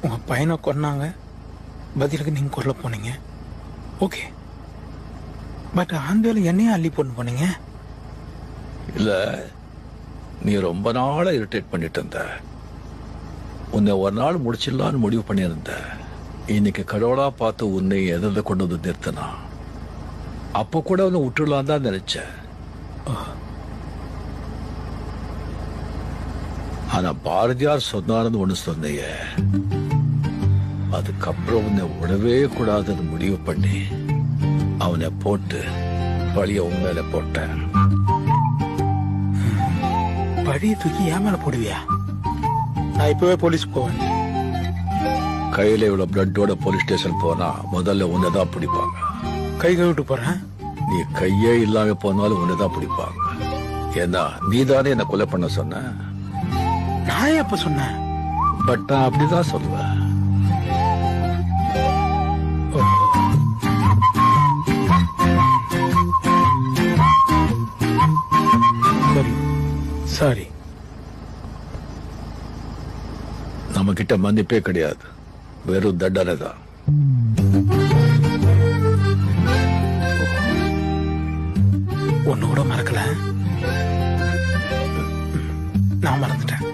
உங்க பையனை கொன்னாங்க, பதிலுக்கு நீங்க கொல்ல போனீங்க. ஓகே, பட் ஆந்தேல என்னையும் அள்ளி போட்டு போனீங்க. இல்ல, நீ ரொம்ப நாளா இரிட்டேட் பண்ணிட்டு இருந்த. உன்னை ஒரு நாள் முடிச்சிடலான்னு முடிவு பண்ணியிருந்த. இன்னைக்கு கடவுளா பார்த்து உன்னை எதிர்த்து கொண்டு வந்து நிறுத்தினா. அப்போ கூட உன்னை விட்டுடலாம் தான் நினைச்சேன். ஆனா பாரதியார் சொன்னார்னு ஒண்ணு சொன்னைய, அதுக்கப்புறம் உன்னை விடவே கூடாதுன்னு முடிவு பண்ணி அவனை போட்டு பழிய உண்மையில போட்டேன். பழிய தூக்கி ஏன் மேல போடுவியா? நான் இப்பவே போலீஸ் போவேன். கையில இவ்வளவு பிளட்டோட போலீஸ் ஸ்டேஷன் போனா முதல்ல உன்னைதான் பிடிப்பாங்க. கை கழுவிட்டு போறேன். நீ கையே இல்லாம போனாலும் உன்னைதான் பிடிப்பாங்க. ஏன்னா நீதானே என்ன கொலை பண்ண சொன்ன. நான் எப்ப சொன்னேன்? பட் நான் அப்படிதான் சொல்லுவேன். சரி, சாரி. நம்ம கிட்ட மன்னிப்பே கிடையாது, வெறும் தண்டனை தான். ஒன்னு கூட மறக்கல. நான் மறந்துட்டேன்.